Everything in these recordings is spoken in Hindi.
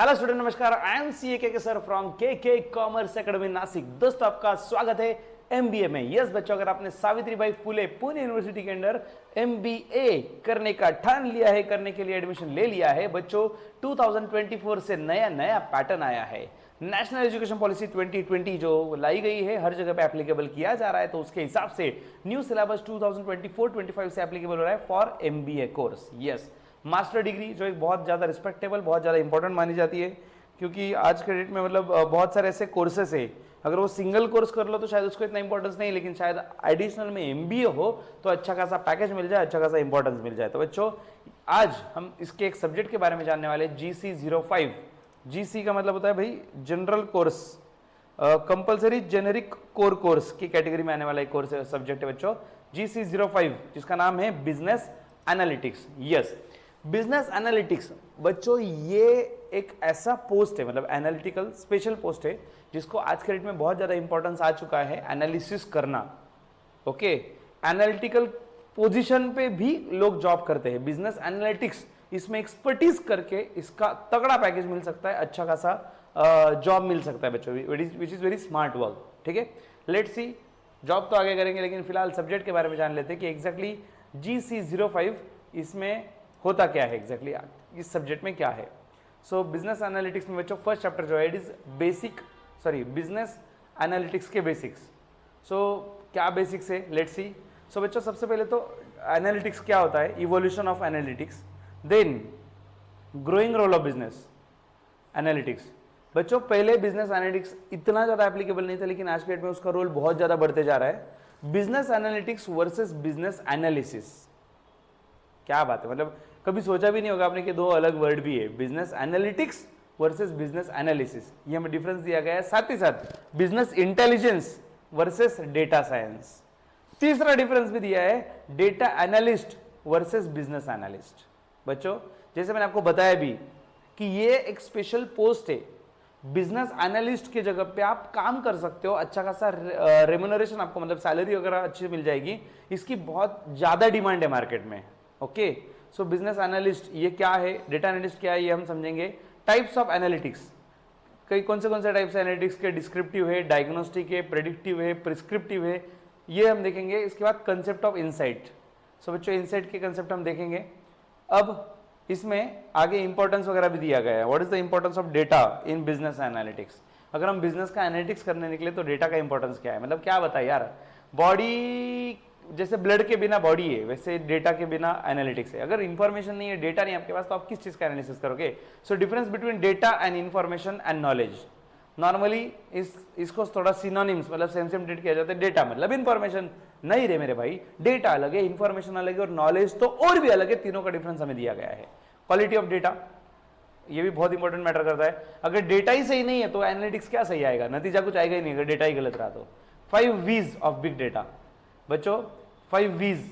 हेलो स्टूडेंट, नमस्कार। आई एम सी के सर फ्रॉम के कॉमर्स एकेडमी नासिक। दोस्तों, आपका स्वागत है एमबीए में। यस बच्चों, अगर आपने सावित्रीबाई फुले पुणे यूनिवर्सिटी के अंदर एमबीए करने का ठान लिया है, करने के लिए एडमिशन ले लिया है बच्चों, 2024 से नया पैटर्न आया है। नेशनल एजुकेशन पॉलिसी 2020 जो लाई गई है, हर जगह पे एप्लीकेबल किया जा रहा है, तो उसके हिसाब से न्यू सिलेबस 2024-25 से एप्लीकेबल हो रहा है for MBA course. Yes, master degree जो एक बहुत ज़्यादा रिस्पेक्टेबल, बहुत ज़्यादा इंपॉर्टेंट मानी जाती है, क्योंकि आज के डेट में मतलब बहुत सारे ऐसे कोर्सेस है, अगर वो सिंगल कोर्स कर लो तो शायद उसको इतना इंपॉर्टेंस नहीं, लेकिन शायद एडिशनल में एमबीए हो तो अच्छा खासा पैकेज मिल जाए, अच्छा खासा इंपॉर्टेंस मिल जाए। तो बच्चों, आज हम इसके एक सब्जेक्ट के बारे में जानने वाले, GC05। GC का मतलब होता है भाई general course, compulsory generic core course की कैटेगरी में आने वाला एक कोर्स सब्जेक्ट है बच्चों, GC05, जिसका नाम है business analytics. Yes, business analytics बच्चों, ये एक ऐसा पोस्ट है, मतलब एनालिटिकल स्पेशल पोस्ट है, जिसको आज के डेट में बहुत ज्यादा इंपॉर्टेंस आ चुका है, एनालिसिस करना। ओके, एनालिटिकल पोजीशन पे भी लोग जॉब करते हैं। बिजनेस एनालिटिक्स, इसमें एक्सपर्टीज करके इसका तगड़ा पैकेज मिल सकता है, अच्छा खासा जॉब मिल सकता है बच्चों, which is very smart work. ठीक है, लेट्स सी, जॉब तो आगे करेंगे, लेकिन फिलहाल सब्जेक्ट के बारे में जान लेते हैं कि एग्जैक्टली GC05 इसमें होता क्या है, एग्जैक्टली इस सब्जेक्ट में क्या है। सो बिजनेस एनालिटिक्स में बच्चों फर्स्ट चैप्टर जो है इट इज बिजनेस एनालिटिक्स के बेसिक्स। सो क्या बेसिक्स है, लेट्स सी। सो बच्चों, सबसे पहले तो एनालिटिक्स क्या होता है, evolution of analytics, then growing role of business analytics. बच्चों, पहले बिजनेस एनालिटिक्स इतना ज्यादा एप्लीकेबल नहीं था, लेकिन आज के डेट में उसका रोल बहुत ज्यादा बढ़ते जा रहा है। Business analytics versus business analysis, क्या बात है, मतलब कभी सोचा भी नहीं होगा आपने कि दो अलग वर्ड भी है, business analytics versus business analysis. ये हमें डिफरेंस दिया गया है। साथ ही साथ business intelligence versus data science. तीसरा डिफरेंस भी दिया है, data analyst versus business analyst. बच्चों, जैसे मैंने आपको बताया भी कि ये एक स्पेशल पोस्ट है, बिजनेस एनालिस्ट की जगह पे आप काम कर सकते हो, अच्छा खासा रेम्यूनरेशन आपको, मतलब सैलरी वगैरह अच्छी मिल जाएगी, इसकी बहुत ज्यादा डिमांड है मार्केट में। ओके, सो बिजनेस एनालिस्ट ये क्या है, डेटा एनालिस्ट क्या है, ये हम समझेंगे। टाइप्स ऑफ एनालिटिक्स, कई कौन से टाइप्स एनालिटिक्स के, डिस्क्रिप्टिव है, डायग्नोस्टिक है, प्रेडिक्टिव है, प्रिस्क्रिप्टिव है, ये हम देखेंगे। इसके बाद कंसेप्ट ऑफ इनसाइट। सो बच्चों, इनसाइट के कंसेप्ट हम देखेंगे। अब इसमें आगे इंपॉर्टेंस वगैरह भी दिया गया है, what is the importance of data in business analytics. अगर हम बिजनेस का एनालिटिक्स करने निकले तो डेटा का इंपॉर्टेंस क्या है, मतलब क्या बताए यार, बॉडी जैसे ब्लड के बिना बॉडी है, वैसे डेटा के बिना एनालिटिक्स है। अगर इंफॉर्मेशन नहीं है, डेटा नहीं आपके पास, तो आप किस चीज का एनालिसिस करोगे। So difference between data and information and knowledge. Normally इसको थोड़ा सिनोनिम्स, मतलब सेम ट्रीट किया जाता है। डेटा मतलब इंफॉर्मेशन, नहीं रे मेरे भाई, डेटा अलग है, इंफॉर्मेशन अलग है, और नॉलेज तो और भी अलग है। तीनों का डिफरेंस हमें दिया गया है। क्वालिटी ऑफ डेटा, ये भी बहुत इंपॉर्टेंट मैटर करता है। अगर डेटा ही सही नहीं है तो एनालिटिक्स क्या सही आएगा, नतीजा कुछ आएगा ही नहीं अगर डेटा ही गलत रहा तो। 5 V's ऑफ बिग डेटा। बच्चों, 5 V's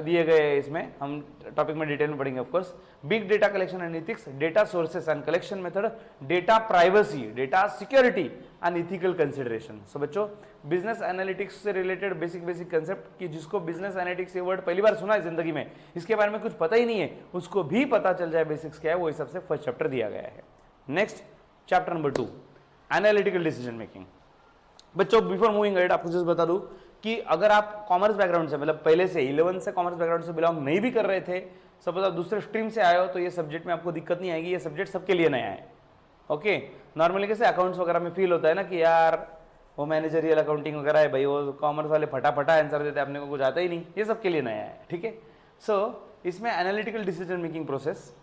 दिए गए हैं इसमें, हम टॉपिक में डिटेल में पढ़ेंगे of course. Big data collection and ethics, data sources and collection method, data privacy, data security and ethical consideration. So बच्चों, बिजनेस एनालिटिक्स से रिलेटेड बेसिक कंसेप्ट, कि जिसको बिजनेस एनालिटिक्स ये वर्ड पहली बार सुना है जिंदगी में, इसके बारे में कुछ पता ही नहीं है, उसको भी पता चल जाए बेसिक्स क्या है, वो इस सबसे फर्स्ट चैप्टर दिया गया है। Next chapter number 2, analytical decision making. बच्चों, बिफोर मूविंग अहेड आपको जस्ट बता दूं कि अगर आप कॉमर्स बैकग्राउंड से, मतलब पहले से 11 से कॉमर्स बैकग्राउंड से बिलोंग नहीं भी कर रहे थे, सपोज आप दूसरे स्ट्रीम से आए हो, तो ये सब्जेक्ट में आपको दिक्कत नहीं आएगी, ये सब्जेक्ट सबके लिए नया है। ओके, नॉर्मली कैसे अकाउंट्स वगैरह में फील होता है ना कि यार वो मैनेजरियल अकाउंटिंग वगैरह है भाई, वो कॉमर्स वाले फटाफटा आंसर देते हैं, अपने को कुछ आता ही नहीं, ये सबके लिए नया है। ठीक है, सो इसमें analytical decision making process,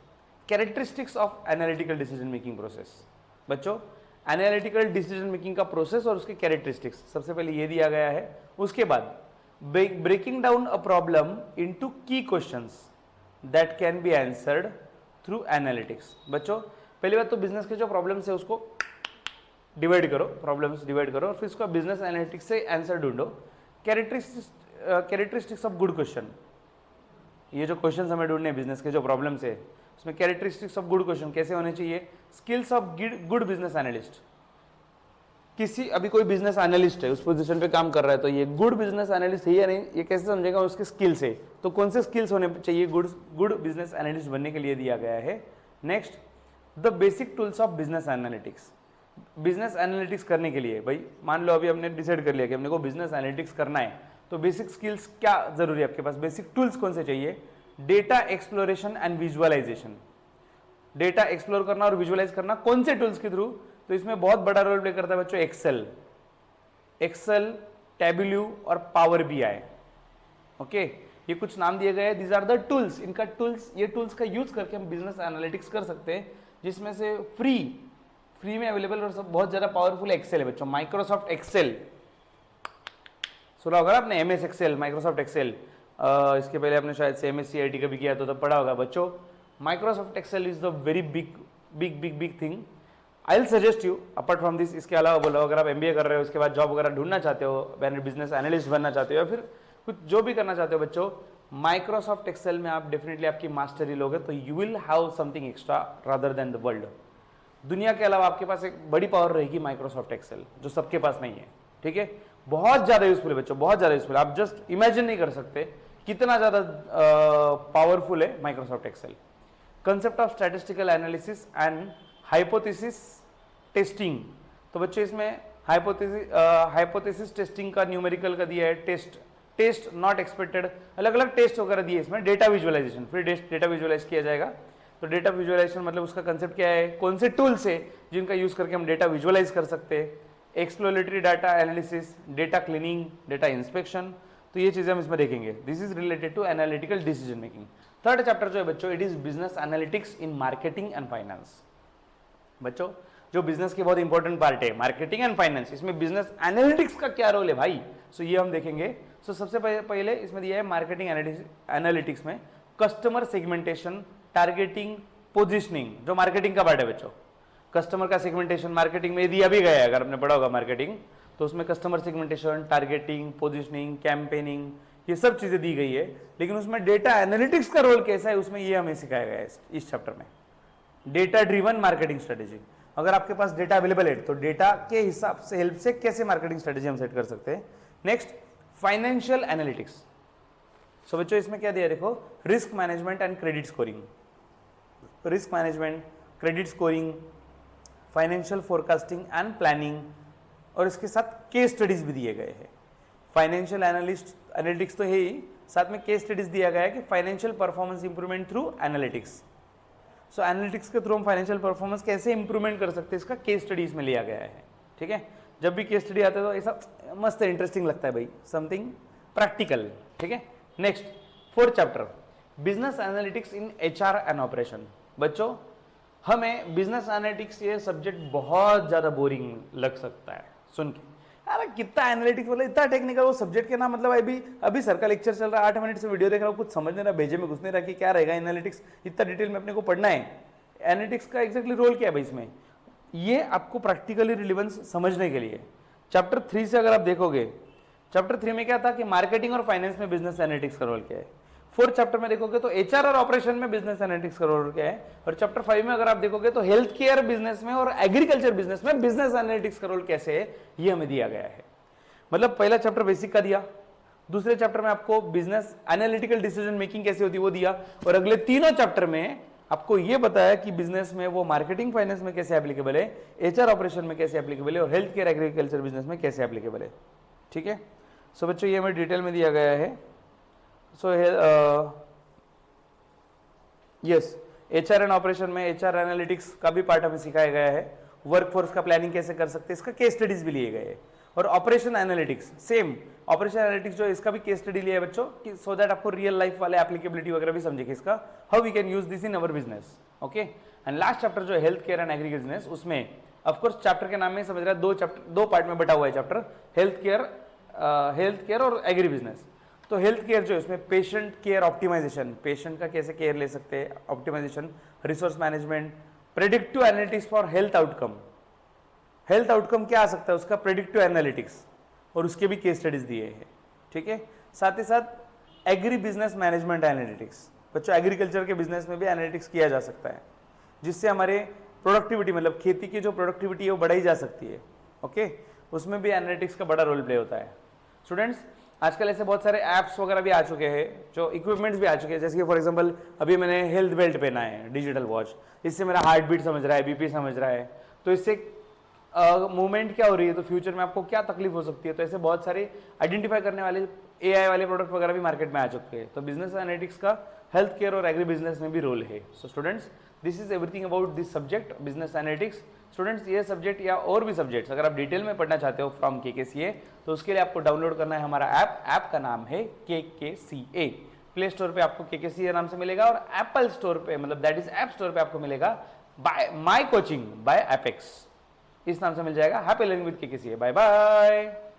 characteristics of analytical decision making process. बच्चों, एनालिटिकल डिसीजन मेकिंग का प्रोसेस और उसके कैरेक्टरिस्टिक्स सबसे पहले ये दिया गया है। उसके बाद breaking down a problem into key questions that can be answered through analytics. बच्चों, पहली बात तो बिजनेस के जो प्रॉब्लम्स है उसको डिवाइड करो, प्रॉब्लम्स डिवाइड करो, और फिर उसका बिजनेस एनालिटिक्स से आंसर ढूंढो। कैरेक्टरिस्टिक्स ऑफ गुड क्वेश्चन, ये जो क्वेश्चन हमें ढूंढने हैं बिजनेस के जो प्रॉब्लम्स है, उसमें कैरेक्टरिस्टिक्स ऑफ गुड क्वेश्चन कैसे होने चाहिए। Skills of good business analyst, किसी अभी कोई बिजनेस एनालिस्ट है, उस पोजीशन पे काम कर रहा है, तो ये गुड बिजनेस एनालिस्ट है या नहीं, ये कैसे समझेगा, उसके स्किल्स है। तो कौन से स्किल्स होने चाहिए गुड बिजनेस एनालिस्ट बनने के लिए दिया गया है। Next, the basic tools of business analytics. Business analytics करने के लिए भाई मान लो अभी हमने डिसाइड कर लिया कि हमने को बिजनेस एनालिटिक्स करना है, तो बेसिक स्किल्स क्या जरूरी है आपके पास, बेसिक टूल्स कौन से चाहिए? Data exploration and visualisation. Data explore करना और विजुअलाइज करना कौन से टूल्स के थ्रू? तो इसमें बहुत बड़ा रोल प्ले करता है बच्चों एक्सेल, टैब्ल्यू और पावर बीआई। ओके, ये कुछ नाम दिए गए हैं, दीज आर द टूल्स। इनका टूल्स, ये टूल्स का यूज करके हम बिजनेस एनालिटिक्स कर सकते हैं, जिसमें से फ्री में अवेलेबल और सब बहुत ज्यादा पावरफुल एक्सेल है बच्चों। माइक्रोसॉफ्ट एक्सेल सुना होगा आपने, एमएस एक्सेल, माइक्रोसॉफ्ट एक्सेल। इसके पहले आपने शायद से एमएस सीआईटी का भी किया तो तब पढ़ा होगा बच्चों। Microsoft Excel is the very big thing. I will suggest you apart from this, इसके अलावा बोलो अगर आप एमबीए कर रहे हो, उसके बाद जॉब वगैरह ढूंढना चाहते हो, बिजनेस एनालिस्ट बनना चाहते हो, या फिर कुछ जो भी करना चाहते हो बच्चों, माइक्रोसॉफ्ट एक्सेल में आप डेफिनेटली आपकी मास्टरी लोगे तो you will have something extra rather than the world. दुनिया के अलावा आपके पास एक बड़ी पावर रहेगी माइक्रोसॉफ्ट एक्सेल, जो सबके पास नहीं है। ठीक है, बहुत ज्यादा यूजफुल है बच्चों, बहुत ज्यादा यूजफुल है। आप जस्ट इमेजिन नहीं कर सकते कितना ज्यादा पावरफुल है Microsoft Excel. Concept of statistical analysis and hypothesis testing. तो बच्चों इसमें हाइपोथेसिस टेस्टिंग का न्यूमेरिकल का दिया है, टेस्ट नॉट एक्सपेक्टेड, अलग अलग टेस्ट वगैरह दिए इसमें। डेटा विजुअलाइजेशन, फिर डेटा विजुअलाइज किया जाएगा। तो डेटा विजुअलाइजेशन मतलब उसका कंसेप्ट क्या है, कौन से टूल्स है जिनका यूज करके हम डेटा विजुअलाइज कर सकते हैं। Exploratory data analysis, data cleaning, data inspection, तो ये चीजें हम इसमें देखेंगे। This is related to analytical decision making. Third chapter जो है बच्चों, it is business analytics in marketing and finance. बच्चों जो बिजनेस की बहुत इंपॉर्टेंट पार्ट है मार्केटिंग एंड फाइनेंस, इसमें बिजनेस एनालिटिक्स का क्या रोल है भाई, सो ये हम देखेंगे। सो सबसे पहले इसमें दिया है मार्केटिंग एनालिटिक्स में कस्टमर सेगमेंटेशन, टारगेटिंग, पोजिशनिंग, जो मार्केटिंग का पार्ट है बच्चों। कस्टमर का सेगमेंटेशन मार्केटिंग में दिया भी गया है, अगर आपने पढ़ा होगा मार्केटिंग, तो उसमें customer segmentation, targeting, positioning, campaigning, ये सब चीजें दी गई है। लेकिन उसमें डेटा एनालिटिक्स का रोल कैसा है, उसमें ये हमें सिखाया गया है इस चैप्टर में। डेटा ड्रिवन मार्केटिंग स्ट्रेटेजी, अगर आपके पास डेटा अवेलेबल है तो डेटा के हिसाब से हेल्प से कैसे मार्केटिंग स्ट्रेटेजी हम सेट कर सकते हैं। Next, financial analytics. सो बच्चों इसमें क्या दिया देखो, risk management and credit scoring, risk management, credit scoring, financial forecasting and planning, और इसके साथ केस स्टडीज भी दिए गए हैं। फाइनेंशियल एनालिटिक्स तो है ही, साथ में केस स्टडीज दिया गया है कि financial performance improvement through analytics. So analytics के थ्रू हम फाइनेंशियल परफॉर्मेंस कैसे इंप्रूवमेंट कर सकते हैं, इसका केस स्टडीज में लिया गया है। ठीक है, जब भी केस स्टडी आता है तो ऐसा मस्त इंटरेस्टिंग लगता है भाई, समथिंग प्रैक्टिकल। ठीक है, next fourth chapter, business analytics in HR and operation. बच्चों हमें बिजनेस एनालिटिक्स ये सब्जेक्ट बहुत ज्यादा बोरिंग लग सकता है सुन के, अरे कितना एनालिटिक्स बोला, इतना टेक्निकल, वो सब्जेक्ट के नाम, मतलब अभी सर का लेक्चर चल रहा है, 8 मिनट से वीडियो देख रहा हूँ, कुछ समझ नहीं रहा, भेजे में घुस नहीं रहा कि क्या रहेगा एनालिटिक्स, इतना डिटेल में अपने को पढ़ना है। एनालिटिक्स का एग्जैक्टली रोल क्या है भाई इसमें, ये आपको प्रैक्टिकली रिलेवेंस समझने के लिए। चैप्टर 3 से अगर आप देखोगे, चैप्टर 3 में क्या था कि मार्केटिंग और फाइनेंस में बिजनेस एनालिटिक्स का रोल क्या है। फोर्थ चैप्टर में देखोगे तो एचआर और ऑपरेशन में बिजनेस एनालिटिक्स का रोल क्या है, और चैप्टर 5 में अगर आप देखोगे तो हेल्थ केयर बिजनेस में और एग्रीकल्चर बिजनेस में बिजनेस एनालिटिक्स का रोल कैसे है, ये हमें दिया गया है। मतलब पहला चैप्टर बेसिक का दिया, दूसरे चैप्टर में आपको बिजनेस एनालिटिकल डिसीजन मेकिंग कैसे होती है वो दिया, और अगले तीनों चैप्टर में आपको ये बताया कि बिजनेस में वो मार्केटिंग फाइनेंस में कैसे एप्लीकेबल है, एचआर ऑपरेशन में कैसे एप्लीकेबल है, और हेल्थ केयर एग्रीकल्चर बिजनेस में कैसे एप्लीकेबल है। ठीक है, सो बच्चों ये हमें डिटेल में दिया गया है। So yes, HR and operation में एचआर एनालिटिक्स का भी पार्ट हमें सिखाया गया है। वर्कफोर्स का प्लानिंग कैसे कर सकते हैं, इसका केस स्टडीज भी लिए गए हैं। और operation analytics, same operation analytics जो इसका भी केस स्टडी लिया है बच्चों, कि सो दैट आपको रियल लाइफ वाले एप्लीकेबिलिटी वगैरह भी समझेगी इसका, how we can use this in our business. Okay, and last chapter जो है health care and agriculture business, उसमें ऑफकोर्स चैप्टर के नाम में समझ रहा है दो पार्ट में बटा हुआ है चैप्टर, हेल्थ केयर और एग्री बिजनेस। तो हेल्थ केयर जो है उसमें पेशेंट केयर ऑप्टिमाइजेशन, पेशेंट का कैसे केयर ले सकते हैं, optimisation, resource management, predictive analytics for health outcome, health outcome क्या आ सकता है उसका, प्रेडिक्टिव एनालिटिक्स, और उसके भी केस स्टडीज दिए हैं। ठीक है, साथ ही साथ एग्री बिजनेस मैनेजमेंट एनालिटिक्स। बच्चों एग्रीकल्चर के बिजनेस में भी एनालिटिक्स किया जा सकता है, जिससे हमारे प्रोडक्टिविटी, मतलब खेती की जो प्रोडक्टिविटी है वो बढ़ाई जा सकती है। ओके, उसमें भी एनालिटिक्स का बड़ा रोल प्ले होता है। स्टूडेंट्स, आजकल ऐसे बहुत सारे ऐप्स वगैरह भी आ चुके हैं, जो इक्विपमेंट्स भी आ चुके हैं, जैसे कि फॉर एग्जांपल अभी मैंने हेल्थ बेल्ट पहना है, डिजिटल वॉच, इससे मेरा हार्ट बीट समझ रहा है, बीपी समझ रहा है, तो इससे मूवमेंट क्या हो रही है, तो फ्यूचर में आपको क्या तकलीफ हो सकती है। तो ऐसे बहुत सारे आइडेंटिफाई करने वाले एआई वाले प्रोडक्ट वगैरह भी मार्केट में आ चुके हैं। तो बिजनेस एनालिटिक्स का हेल्थ केयर और एग्री बिजनेस में भी रोल है। So students, this is everything about this subject business analytics. Students, ये सब्जेक्ट या और भी सब्जेक्ट्स अगर आप डिटेल में पढ़ना चाहते हो फ्रॉम KKCA, तो उसके लिए आपको डाउनलोड करना है हमारा ऐप का नाम है KKCA। प्ले स्टोर पे आपको KKCA नाम से मिलेगा और एप्पल स्टोर पे, मतलब दैट इज ऐप स्टोर पे आपको मिलेगा by my coaching by Apex, इस नाम से मिल जाएगा। Happy learning with KKCA। Bye bye.